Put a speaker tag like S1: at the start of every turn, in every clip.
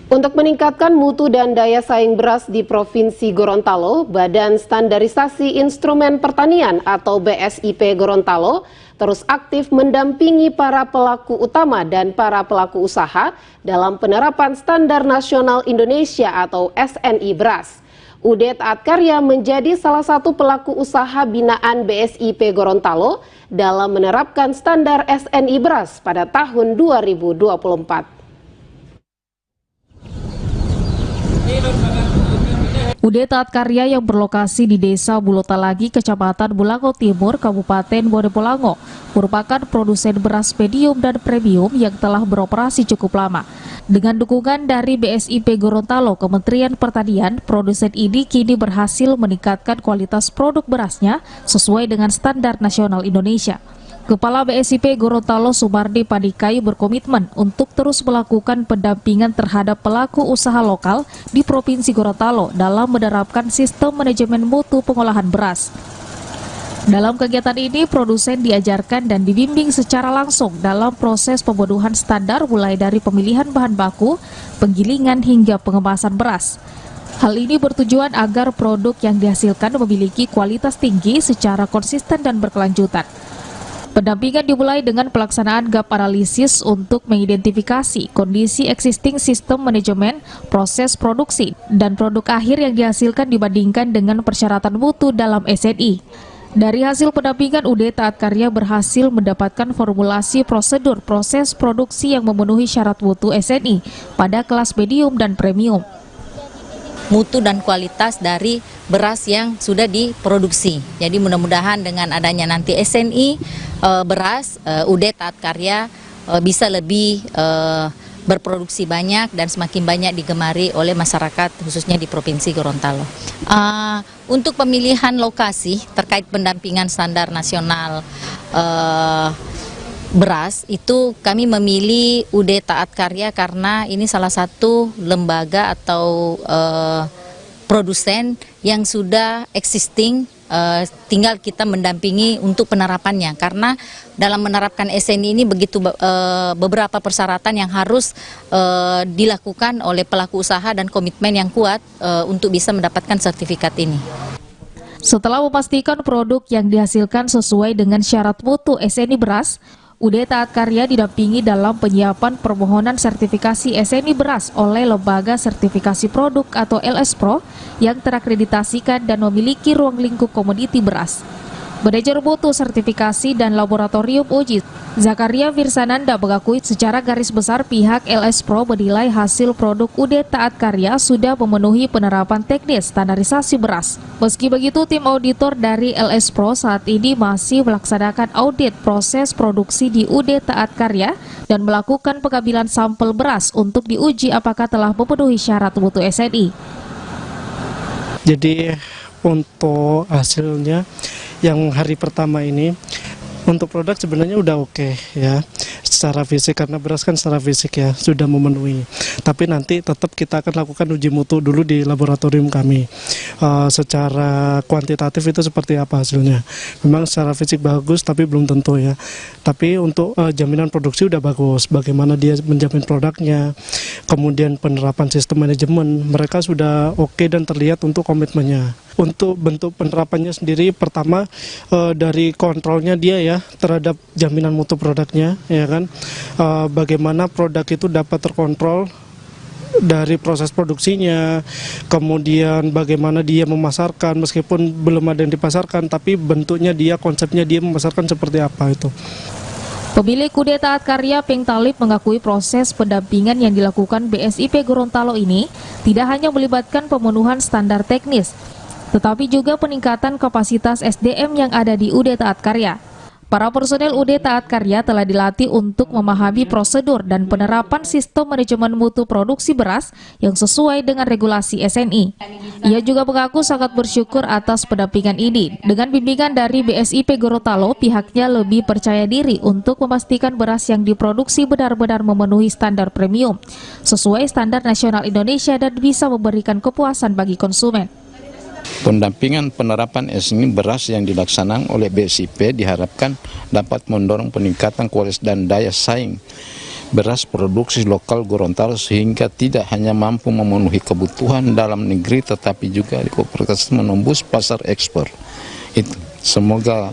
S1: Untuk meningkatkan mutu dan daya saing beras di Provinsi Gorontalo, Badan Standarisasi Instrumen Pertanian atau BSIP Gorontalo terus aktif mendampingi para pelaku utama dan para pelaku usaha dalam penerapan Standar Nasional Indonesia atau SNI beras. UD Taat Karya menjadi salah satu pelaku usaha binaan BSIP Gorontalo dalam menerapkan standar SNI beras pada tahun 2024.
S2: UD Taat Karya yang berlokasi di Desa Bulotalagi, Kecamatan Bulango Timur, Kabupaten Bonepolango, merupakan produsen beras medium dan premium yang telah beroperasi cukup lama. Dengan dukungan dari BSIP Gorontalo, Kementerian Pertanian, produsen ini kini berhasil meningkatkan kualitas produk berasnya sesuai dengan standar nasional Indonesia. Kepala BSIP Gorontalo Sumardi Padikai berkomitmen untuk terus melakukan pendampingan terhadap pelaku usaha lokal di Provinsi Gorontalo dalam menerapkan sistem manajemen mutu pengolahan beras. Dalam kegiatan ini, produsen diajarkan dan dibimbing secara langsung dalam proses pembuatan standar mulai dari pemilihan bahan baku, penggilingan hingga pengemasan beras. Hal ini bertujuan agar produk yang dihasilkan memiliki kualitas tinggi secara konsisten dan berkelanjutan. Pendampingan dimulai dengan pelaksanaan gap analisis untuk mengidentifikasi kondisi existing sistem manajemen, proses produksi, dan produk akhir yang dihasilkan dibandingkan dengan persyaratan mutu dalam SNI. Dari hasil pendampingan, UD Taat Karya berhasil mendapatkan formulasi prosedur proses produksi yang memenuhi syarat mutu SNI pada kelas medium dan premium.
S3: Mutu dan kualitas dari beras yang sudah diproduksi. Jadi mudah-mudahan dengan adanya nanti SNI beras, UD Taat Karya bisa lebih berproduksi banyak dan semakin banyak digemari oleh masyarakat khususnya di Provinsi Gorontalo. Untuk pemilihan lokasi terkait pendampingan standar nasional beras itu kami memilih UD Taat Karya karena ini salah satu lembaga atau produsen yang sudah existing, tinggal kita mendampingi untuk penerapannya karena dalam menerapkan SNI ini begitu beberapa persyaratan yang harus dilakukan oleh pelaku usaha dan komitmen yang kuat untuk bisa mendapatkan sertifikat ini.
S2: Setelah memastikan produk yang dihasilkan sesuai dengan syarat mutu SNI beras, UD Taat Karya didampingi dalam penyiapan permohonan sertifikasi SNI beras oleh Lembaga Sertifikasi Produk atau LS Pro yang terakreditasikan dan memiliki ruang lingkup komoditi beras. Manajer mutu sertifikasi dan laboratorium uji, Zakaria Virsananda mengakui secara garis besar pihak LS Pro menilai hasil produk UD Taat Karya sudah memenuhi penerapan teknis standarisasi beras. Meski begitu, tim auditor dari LS Pro saat ini masih melaksanakan audit proses produksi di UD Taat Karya dan melakukan pengambilan sampel beras untuk diuji apakah telah memenuhi syarat mutu SNI.
S4: Jadi untuk hasilnya yang hari pertama ini untuk produk sebenarnya udah oke ya secara fisik, karena beras kan secara fisik ya sudah memenuhi, tapi nanti tetap kita akan lakukan uji mutu dulu di laboratorium kami. Secara kuantitatif itu seperti apa hasilnya, memang secara fisik bagus tapi belum tentu ya, tapi untuk jaminan produksi udah bagus, bagaimana dia menjamin produknya, kemudian penerapan sistem manajemen mereka sudah oke dan terlihat untuk komitmennya. Untuk bentuk penerapannya sendiri, pertama dari kontrolnya dia ya terhadap jaminan mutu produknya, ya kan, bagaimana produk itu dapat terkontrol dari proses produksinya, kemudian bagaimana dia memasarkan meskipun belum ada yang dipasarkan, tapi bentuknya dia, konsepnya dia memasarkan seperti apa itu.
S2: Pemilik UD Taat Karya Peng Talib mengakui proses pendampingan yang dilakukan BSIP Gorontalo ini tidak hanya melibatkan pemenuhan standar teknis, tetapi juga peningkatan kapasitas SDM yang ada di UD Taat Karya. Para personel UD Taat Karya telah dilatih untuk memahami prosedur dan penerapan sistem manajemen mutu produksi beras yang sesuai dengan regulasi SNI. Ia juga mengaku sangat bersyukur atas pendampingan ini. Dengan bimbingan dari BSIP Gorontalo, pihaknya lebih percaya diri untuk memastikan beras yang diproduksi benar-benar memenuhi standar premium, sesuai standar nasional Indonesia dan bisa memberikan kepuasan bagi konsumen.
S5: Pendampingan penerapan SNI beras yang dilaksanakan oleh BSIP diharapkan dapat mendorong peningkatan kualitas dan daya saing beras produksi lokal Gorontalo sehingga tidak hanya mampu memenuhi kebutuhan dalam negeri tetapi juga kooperatif menembus pasar ekspor. Itu semoga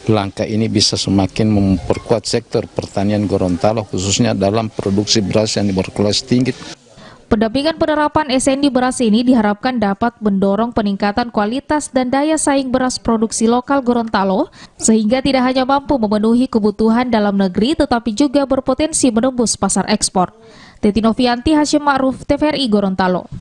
S5: langkah ini bisa semakin memperkuat sektor pertanian Gorontalo khususnya dalam produksi beras yang berkelas tinggi.
S2: Pendampingan penerapan SND beras ini diharapkan dapat mendorong peningkatan kualitas dan daya saing beras produksi lokal Gorontalo sehingga tidak hanya mampu memenuhi kebutuhan dalam negeri tetapi juga berpotensi menembus pasar ekspor. Teti Novianti, Hasyim Ma'ruf, TVRI Gorontalo.